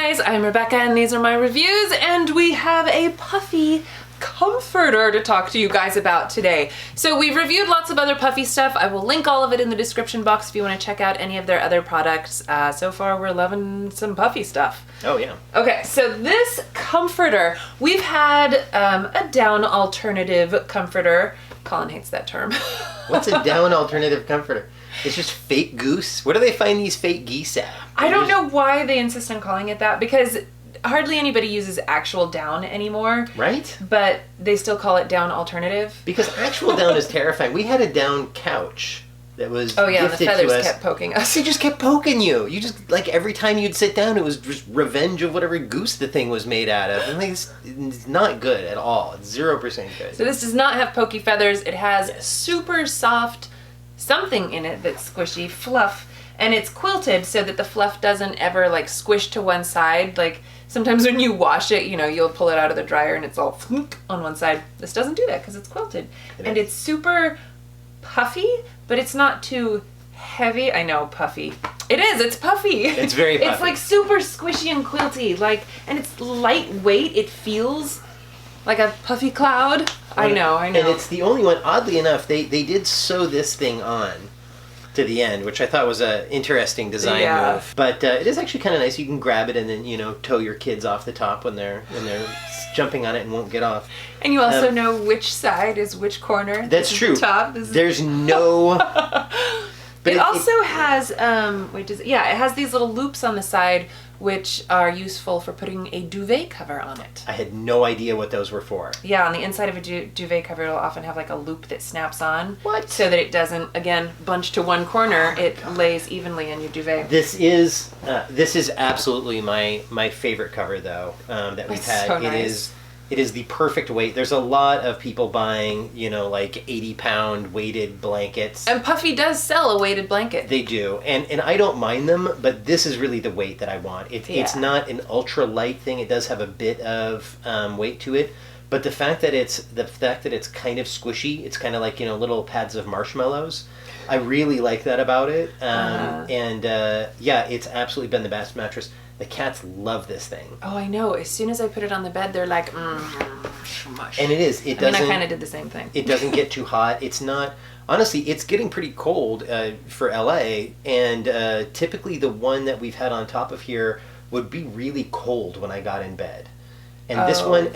guys, I'm Rebecca and these are my reviews, and we have a Puffy comforter to talk to you guys about today. So we've reviewed lots of other Puffy stuff. I will link all of it in the description box if you want to check out any of their other products. So far we're loving some Puffy stuff. Oh yeah. Okay, so this comforter, we've had a down alternative comforter. Colin hates that term. What's a down alternative comforter? It's just fake goose? Where do they find these fake geese at? I don't know why they insist on calling it that, because hardly anybody uses actual down anymore. Right? But they still call it down alternative. Because actual down is terrifying. We had a down couch that was gifted to us. Oh yeah, the feathers kept poking us. They just kept poking you. You just, like, every time you'd sit down, it was just revenge of whatever goose the thing was made out of. And it's not good at all. It's 0% good. So this does not have pokey feathers. It has super soft something in it that's squishy, fluff, and it's quilted so that the fluff doesn't ever like squish to one side. Like sometimes when you wash it, you know, you'll pull it out of the dryer and it's all flunk on one side. This doesn't do that because it's quilted. And it's super puffy, but it's not too heavy. I know, puffy. It is, it's puffy. It's very puffy. It's like super squishy and quilty, like, and it's lightweight. It feels like a puffy cloud. I know. And it's the only one, oddly enough, they did sew this thing on to the end, which I thought was an interesting design move. But it is actually kind of nice. You can grab it and then, you know, tow your kids off the top when they're jumping on it and won't get off. And you also know which side is which corner. That's true. The top. There's no... But it also has, it has these little loops on the side which are useful for putting a duvet cover on it. I had no idea what those were for. Yeah, on the inside of a duvet cover, it'll often have like a loop that snaps on. What? So that it doesn't, again, bunch to one corner. It lays evenly in your duvet. This is absolutely my favorite cover, though, that we've had. So nice. It is the perfect weight. There's a lot of people buying, you know, like 80-pound weighted blankets. And Puffy does sell a weighted blanket. They do. And I don't mind them, but this is really the weight that I want. It's not an ultra light thing. It does have a bit of weight to it. But the fact that it's kind of squishy, it's kind of like, you know, little pads of marshmallows. I really like that about it. It's absolutely been the best mattress. The cats love this thing. Oh, I know. As soon as I put it on the bed, they're like, smush. And it is. I kind of did the same thing. It doesn't get too hot. It's not... Honestly, it's getting pretty cold for LA, and typically the one that we've had on top of here would be really cold when I got in bed. And this one,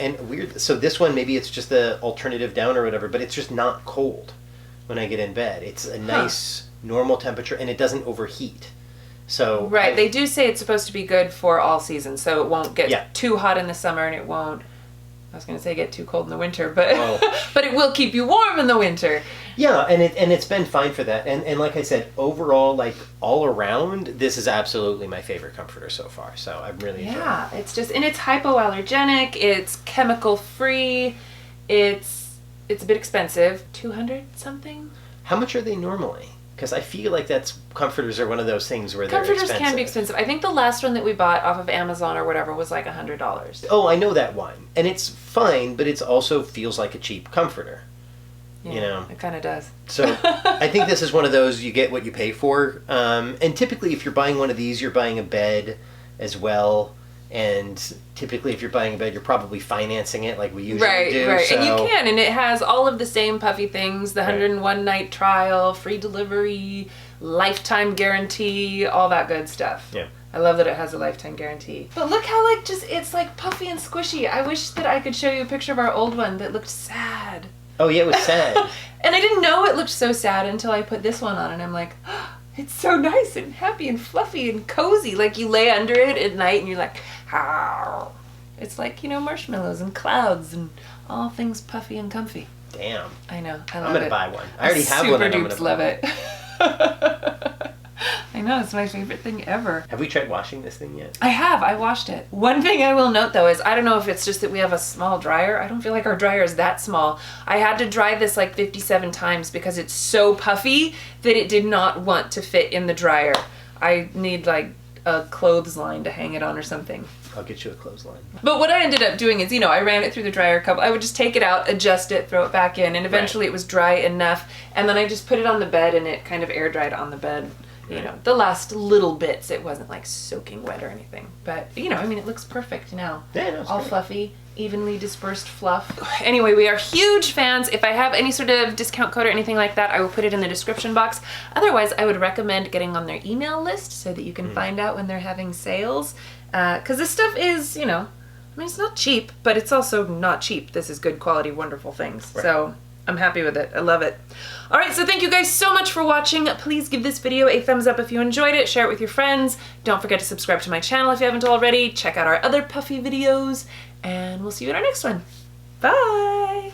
so this one, maybe it's just the alternative down or whatever, but it's just not cold when I get in bed. It's a nice, normal temperature, and it doesn't overheat. So right, they do say it's supposed to be good for all seasons, so it won't get too hot in the summer, and it won't, I was going to say get too cold in the winter, but but it will keep you warm in the winter. Yeah, and it's been fine for that. And like I said, overall, like all around, this is absolutely my favorite comforter so far. So I'm really enjoying it. Yeah, it's just, and it's hypoallergenic, it's chemical free, it's a bit expensive, 200 something. How much are they normally? Because I feel like comforters are one of those things where they're expensive. Comforters can be expensive. I think the last one that we bought off of Amazon or whatever was like $100. Oh, I know that one. And it's fine, but it also feels like a cheap comforter. Yeah, you know? It kind of does. So I think this is one of those you get what you pay for. And typically if you're buying one of these, you're buying a bed as well. And typically if you're buying a bed, you're probably financing it like we usually do. Right, so. And you can, and it has all of the same Puffy things, the 101 night trial, free delivery, lifetime guarantee, all that good stuff. Yeah. I love that it has a lifetime guarantee. But look how like it's like puffy and squishy. I wish that I could show you a picture of our old one that looked sad. Oh yeah, it was sad. And I didn't know it looked so sad until I put this one on, and I'm like, oh, it's so nice and happy and fluffy and cozy. Like you lay under it at night and you're like, how? It's like, you know, marshmallows and clouds and all things puffy and comfy. Damn. I know. I love it. I'm going to buy one. I already have one. Super dupes love it. I know, it's my favorite thing ever. Have we tried washing this thing yet? I have. I washed it. One thing I will note, though, is I don't know if it's just that we have a small dryer. I don't feel like our dryer is that small. I had to dry this like 57 times because it's so puffy that it did not want to fit in the dryer. I need like a clothesline to hang it on or something. I'll get you a clothesline. But what I ended up doing is, you know, I ran it through the dryer I would just take it out, adjust it, throw it back in, and eventually it was dry enough. And then I just put it on the bed and it kind of air dried on the bed. you know, the last little bits, it wasn't like soaking wet or anything. But, you know, I mean, it looks perfect now. Yeah, no, it's all great. Fluffy, evenly dispersed fluff. Anyway, we are huge fans. If I have any sort of discount code or anything like that, I will put it in the description box. Otherwise, I would recommend getting on their email list so that you can find out when they're having sales. Because this stuff is, you know, I mean, it's not cheap, but it's also not cheap. This is good quality, wonderful things. Right. So I'm happy with it. I love it. All right, so thank you guys so much for watching. Please give this video a thumbs up if you enjoyed it. Share it with your friends. Don't forget to subscribe to my channel if you haven't already. Check out our other Puffy videos, and we'll see you in our next one. Bye!